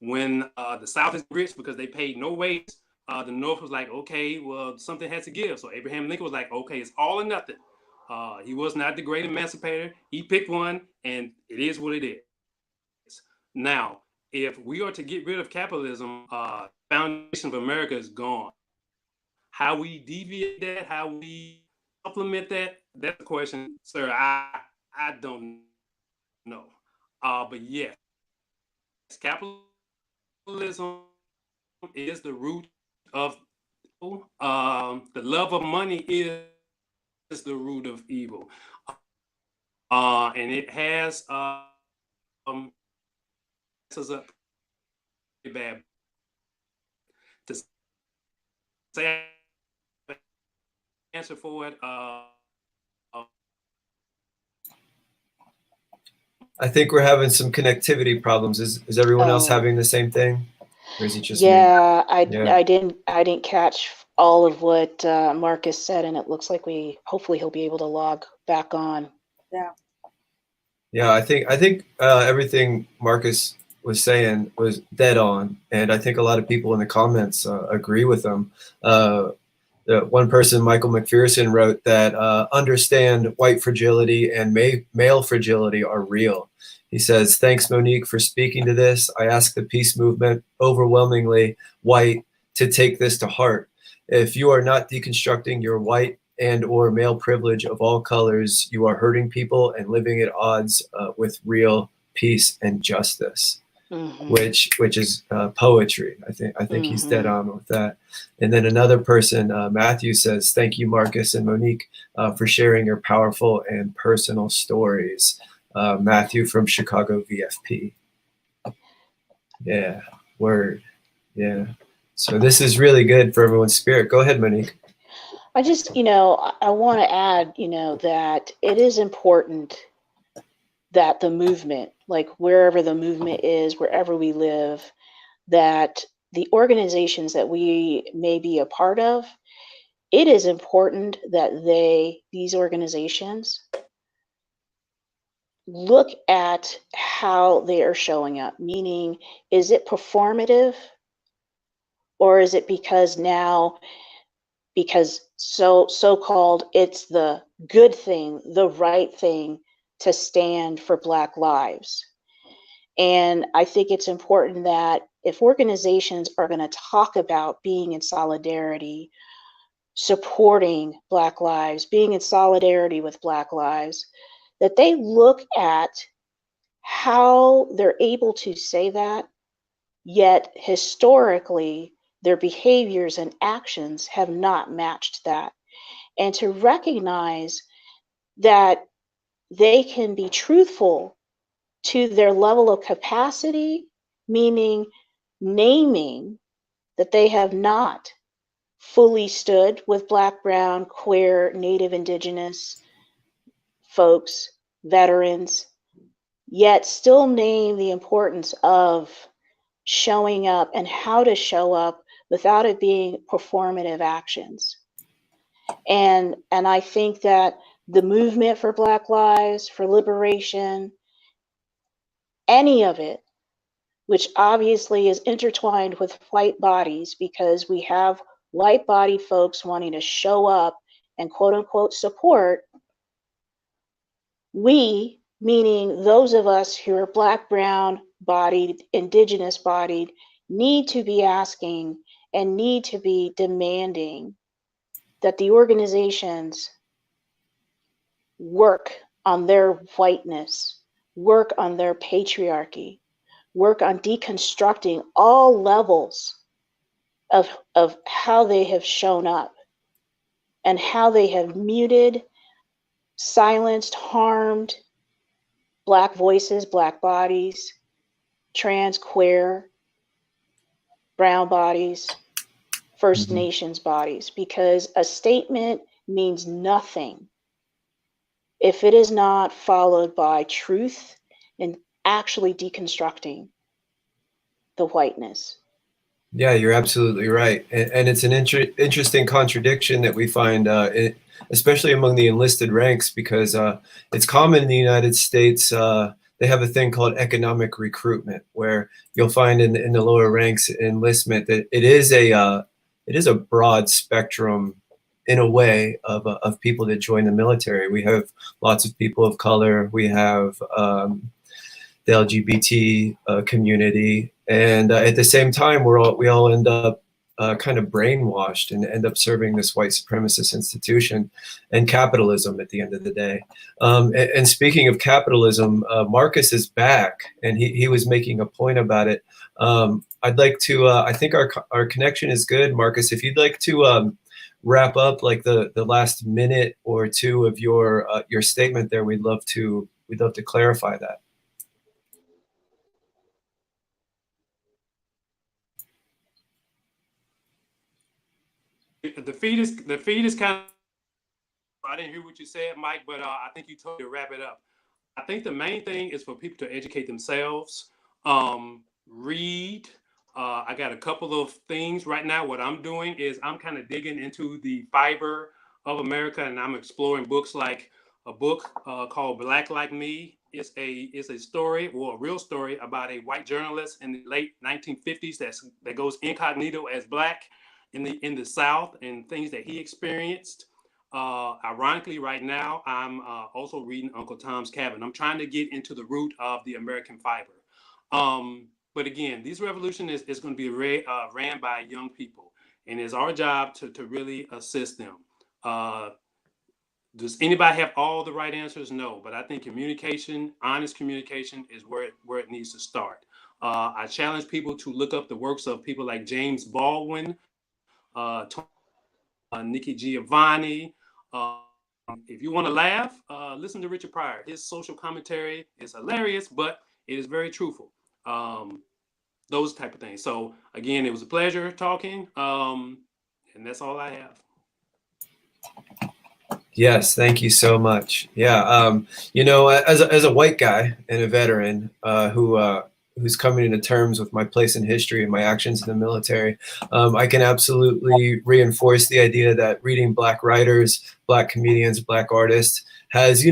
Speaker 5: When the South is rich because they paid no wage, the North was like, okay, well, something has to give. So Abraham Lincoln was like, okay, it's all or nothing. He was not the great emancipator. He picked one, and it is what it is. Now, if we are to get rid of capitalism, foundation of America is gone. How we deviate that, how we supplement that, that's the question, sir. I don't know. But yes, capitalism is the root of evil. The love of money is the root of evil. And it has us up pretty bad. To say answer for it,
Speaker 1: I think we're having some connectivity problems. Is everyone else having the same thing, or is it just me?
Speaker 4: Yeah, I didn't catch all of what Marcus said, and it looks like hopefully he'll be able to log back on.
Speaker 1: Yeah, I think everything Marcus was saying was dead on, and I think a lot of people in the comments agree with him. One person, Michael McPherson, wrote that understand white fragility and male fragility are real. He says, thanks, Monique, for speaking to this. I ask the peace movement, overwhelmingly white, to take this to heart. If you are not deconstructing your white and or male privilege of all colors, you are hurting people and living at odds with real peace and justice. Mm-hmm. which is poetry. I think mm-hmm. He's dead on with that. And then another person, Matthew, says, thank you, Marcus and Monique, for sharing your powerful and personal stories. Matthew from Chicago VFP. Yeah, word. Yeah. So this is really good for everyone's spirit. Go ahead, Monique.
Speaker 4: I just, I want to add, that it is important that the movement, like wherever the movement is, wherever we live, that the organizations that we may be a part of, it is important that these organizations look at how they are showing up. Meaning, is it performative, or is it because so-called it's the good thing, the right thing to stand for Black lives? And I think it's important that if organizations are going to talk about being in solidarity, supporting Black lives, being in solidarity with Black lives, that they look at how they're able to say that, yet historically their behaviors and actions have not matched that. And to recognize that they can be truthful to their level of capacity, meaning naming that they have not fully stood with Black, brown, queer, Native, Indigenous folks, veterans, yet still name the importance of showing up and how to show up without it being performative actions. And I think that the movement for Black lives, for liberation, any of it, which obviously is intertwined with white bodies, because we have white body folks wanting to show up and quote unquote support, we, meaning those of us who are Black, brown bodied, Indigenous bodied, need to be asking and need to be demanding that the organizations work on their whiteness, work on their patriarchy, work on deconstructing all levels of how they have shown up and how they have muted, silenced, harmed Black voices, Black bodies, trans, queer, brown bodies, First Nations bodies, because a statement means nothing if it is not followed by truth and actually deconstructing the whiteness.
Speaker 1: Yeah, you're absolutely right. And it's an interesting contradiction that we find, especially among the enlisted ranks, because it's common in the United States. They have a thing called economic recruitment, where you'll find in the lower ranks enlistment that it is a broad spectrum, in a way, of people that join the military. We have lots of people of color. We have the LGBT community, and at the same time, we all end up kind of brainwashed and end up serving this white supremacist institution and capitalism at the end of the day. And speaking of capitalism, Marcus is back, and he was making a point about it. I'd like to. I think our connection is good, Marcus. If you'd like to wrap up like the last minute or two of your statement there, we'd love to clarify that.
Speaker 5: The feed is kind of. I didn't hear what you said, Mike, but I think you told me to wrap it up. I think the main thing is for people to educate themselves, read. I got a couple of things right now. What I'm doing is I'm kind of digging into the fiber of America, and I'm exploring books like a book called Black Like Me. It's a story, or a real story, about a white journalist in the late 1950s that goes incognito as Black in the South, and things that he experienced. Ironically, right now, I'm also reading Uncle Tom's Cabin. I'm trying to get into the root of the American fiber. But again, this revolution is going to be ran by young people, and it's our job to really assist them. Does anybody have all the right answers? No, but I think communication, honest communication, is where it needs to start. I challenge people to look up the works of people like James Baldwin, Nikki Giovanni. If you want to laugh, listen to Richard Pryor. His social commentary is hilarious, but it is very truthful. Those type of things. So again, it was a pleasure talking, and that's all I have.
Speaker 1: Yes, thank you so much. Yeah, as a white guy and a veteran who's coming into terms with my place in history and my actions in the military, I can absolutely reinforce the idea that reading Black writers, Black comedians, Black artists has,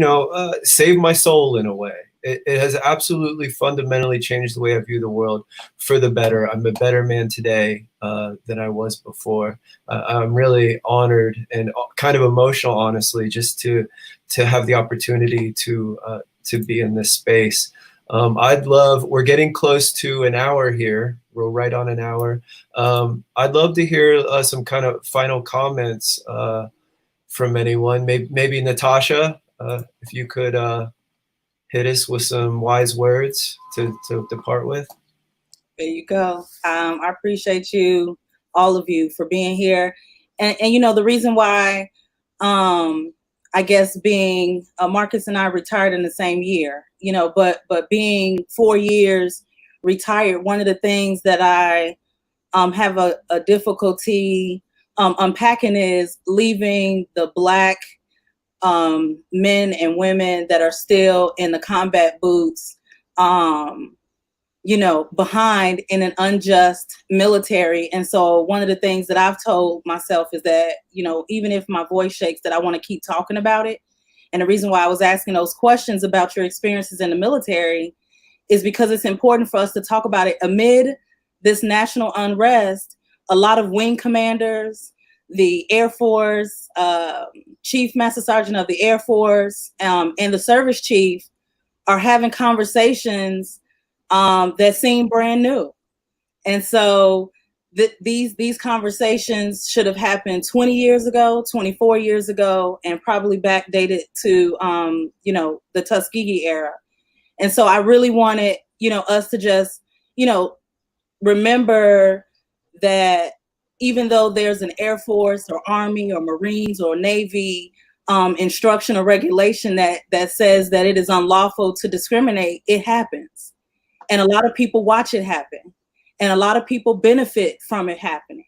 Speaker 1: saved my soul in a way. It has absolutely fundamentally changed the way I view the world for the better. I'm a better man today than I was before. I'm really honored and kind of emotional, honestly, just to have the opportunity to be in this space. We're getting close to an hour here. We're right on an hour. I'd love to hear some kind of final comments from anyone. Maybe Natasha, if you could hit us with some wise words to depart with.
Speaker 2: There you go. I appreciate you, all of you, for being here. And the reason why, I guess being Marcus and I retired in the same year, but being 4 years retired, one of the things that I have a difficulty unpacking is leaving the Black men and women that are still in the combat boots, behind in an unjust military. And so one of the things that I've told myself is that, even if my voice shakes, that I want to keep talking about it. And the reason why I was asking those questions about your experiences in the military is because it's important for us to talk about it amid this national unrest. A lot of wing commanders, the Air Force, Chief Master Sergeant of the Air Force, and the service chief are having conversations that seem brand new. And so these conversations should have happened 20 years ago, 24 years ago, and probably backdated to, the Tuskegee era. And so I really wanted, us to just, remember that even though there's an Air Force or Army or Marines or Navy instruction or regulation that says that it is unlawful to discriminate, it happens. And a lot of people watch it happen. And a lot of people benefit from it happening.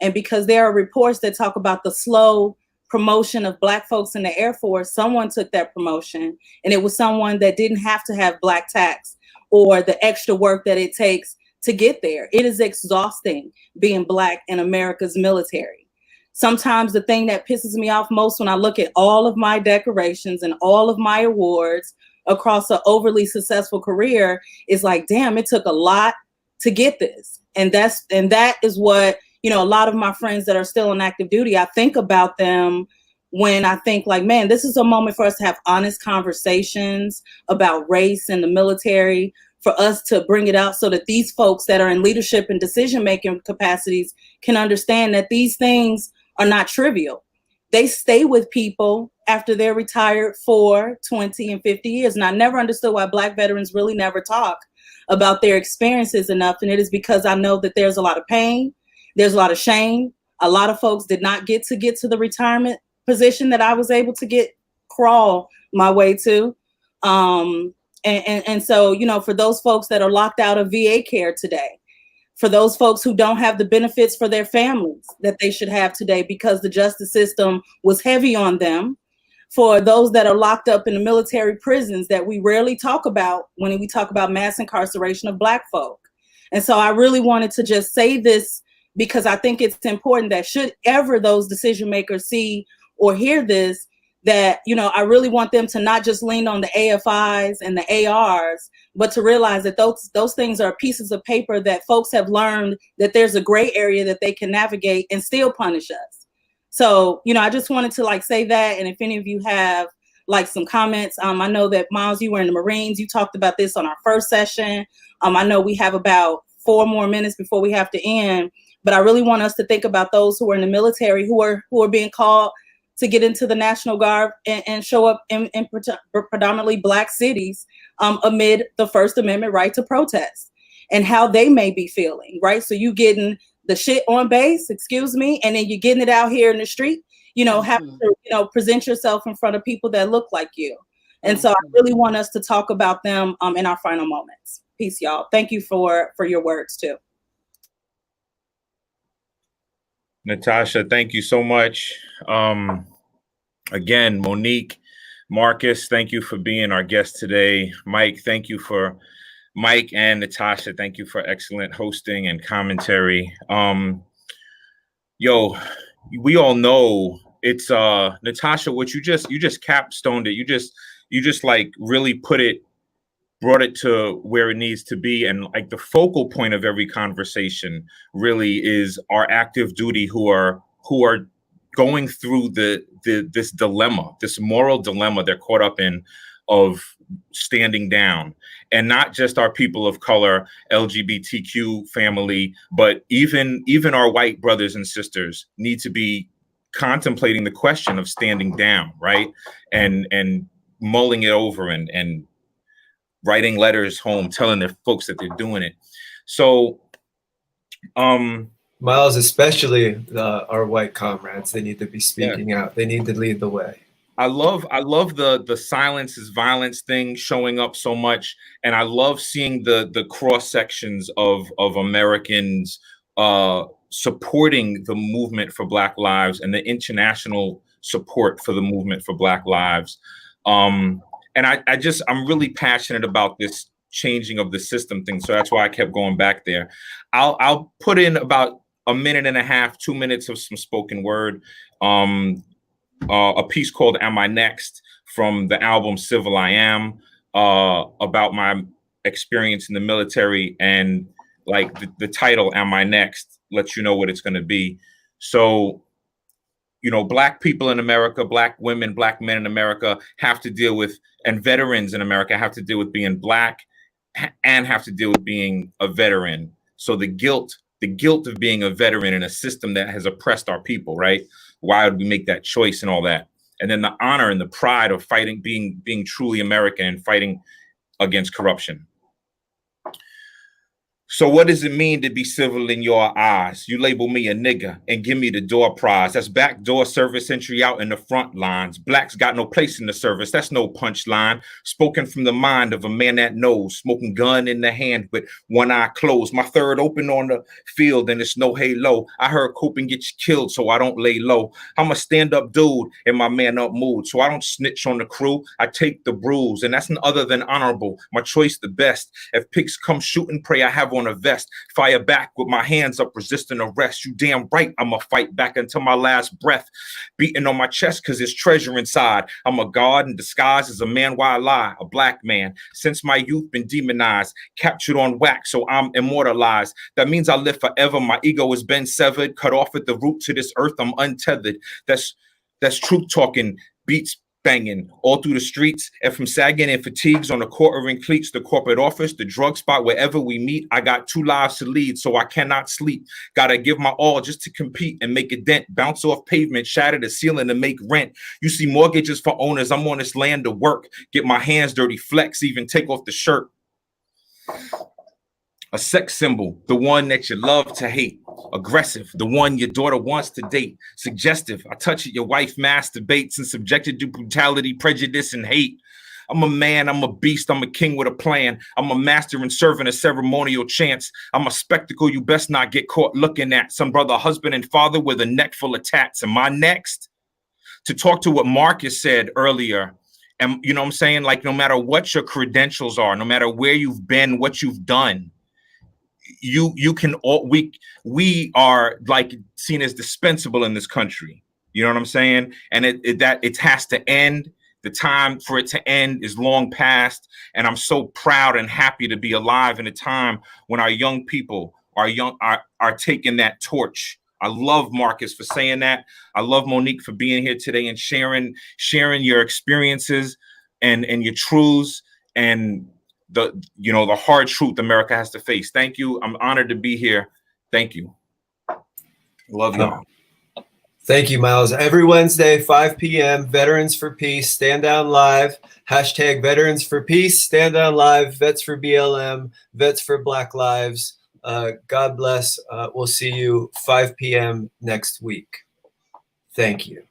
Speaker 2: And because there are reports that talk about the slow promotion of Black folks in the Air Force, someone took that promotion, and it was someone that didn't have to have Black tax or the extra work that it takes to get there. It is exhausting being Black in America's military. Sometimes the thing that pisses me off most when I look at all of my decorations and all of my awards across an overly successful career is like, damn, it took a lot to get this. And that is what, a lot of my friends that are still on active duty, I think about them when I think like, man, this is a moment for us to have honest conversations about race in the military, for us to bring it out so that these folks that are in leadership and decision-making capacities can understand that these things are not trivial. They stay with people after they're retired for 20 and 50 years. And I never understood why Black veterans really never talk about their experiences enough. And it is because I know that there's a lot of pain, there's a lot of shame. A lot of folks did not get to the retirement position that I was able to crawl my way to. And so, for those folks that are locked out of VA care today, for those folks who don't have the benefits for their families that they should have today because the justice system was heavy on them, for those that are locked up in the military prisons that we rarely talk about when we talk about mass incarceration of Black folk. And so I really wanted to just say this because I think it's important that should ever those decision makers see or hear this, that, I really want them to not just lean on the AFIs and the ARs, but to realize that those things are pieces of paper that folks have learned that there's a gray area that they can navigate and still punish us. So, I just wanted to say that. And if any of you have some comments, I know that Miles, you were in the Marines. You talked about this on our first session. I know we have about 4 more minutes before we have to end, but I really want us to think about those who are in the military, who are being called to get into the National Guard and show up in predominantly Black cities amid the First Amendment right to protest, and how they may be feeling, right? So you getting the shit on base, excuse me, and then you're getting it out here in the street, have to, present yourself in front of people that look like you. And so I really want us to talk about them in our final moments. Peace, y'all. Thank you for your words too.
Speaker 3: Natasha, thank you so much. Again, Monique, Marcus, thank you for being our guest today. Mike and Natasha, thank you for excellent hosting and commentary. We all know it's Natasha, what you just capstoned it. You just really brought it to where it needs to be. And the focal point of every conversation really is our active duty who are going through this dilemma, this moral dilemma they're caught up in of standing down. And not just our people of color, LGBTQ family, but even our white brothers and sisters need to be contemplating the question of standing down, right? And mulling it over and writing letters home, telling their folks that they're doing it. So,
Speaker 1: Miles, especially our white comrades, they need to be speaking out. They need to lead the way.
Speaker 3: I love the silence is violence thing showing up so much, and I love seeing the cross sections of Americans supporting the movement for Black lives and the international support for the movement for Black lives. And I'm really passionate about this changing of the system thing. So that's why I kept going back there. I'll put in about a minute and a half, 2 minutes of some spoken word. A piece called Am I Next from the album Civil I Am, about my experience in the military, and the title Am I Next lets you know what it's going to be. So, Black people in America, Black women, Black men in America have to deal with, and veterans in America have to deal with being Black and have to deal with being a veteran. So the guilt the guilt of being a veteran in a system that has oppressed our people, right? Why would we make that choice and all that? And then the honor and the pride of fighting, being truly American and fighting against corruption. So what does it mean to be civil in your eyes? You label me a nigga and give me the door prize. That's backdoor service entry out in the front lines. Blacks got no place in the service. That's no punchline. Spoken from the mind of a man that knows. Smoking gun in the hand with one eye closed. My third open on the field and it's no halo. I heard coping get you killed so I don't lay low. I'm a stand-up dude in my man-up mood. So I don't snitch on the crew. I take the bruise and that's none other than honorable. My choice the best. If pigs come shooting, pray I have on a vest, fire back with my hands up, resisting arrest. You damn right, I'ma fight back until my last breath, beating on my chest because there's treasure inside. I'm a god in disguise as a man. Why lie? A black man. Since my youth been demonized, captured on wax, so I'm immortalized. That means I live forever. My ego has been severed, cut off at the root to this earth. I'm untethered. That's truth talking, beats banging all through the streets, and from sagging and fatigues on the quartering cleats, the corporate office, the drug spot, wherever we meet, I got 2 lives to lead, so I cannot sleep. Gotta give my all just to compete and make a dent, bounce off pavement, shatter the ceiling to make rent. You see mortgages for owners, I'm on this land to work, get my hands dirty, flex, even take off the shirt. A sex symbol, the one that you love to hate. Aggressive, the one your daughter wants to date. Suggestive, I touch it, your wife masturbates and subjected to brutality, prejudice, and hate. I'm a man, I'm a beast, I'm a king with a plan. I'm a master and serving a ceremonial chance. I'm a spectacle you best not get caught looking at. Some brother, husband, and father with a neck full of tats. Am I next? To talk to what Marcus said earlier, and you know what I'm saying? Like, no matter what your credentials are, no matter where you've been, what you've done, you can all, we are like seen as dispensable in this country. You know what I'm saying? And it has to end. The time for it to end is long past. And I'm so proud and happy to be alive in a time when our young people are taking that torch. I love Marcus for saying that. I love Monique for being here today and sharing your experiences and your truths and the hard truth America has to face. Thank you. I'm honored to be here. Thank you. Love y'all.
Speaker 1: Thank you, Miles. Every Wednesday, 5 p.m., Veterans for Peace, Stand Down Live, hashtag Veterans for Peace, Stand Down Live, Vets for BLM, Vets for Black Lives. God bless. We'll see you 5 p.m. next week. Thank you.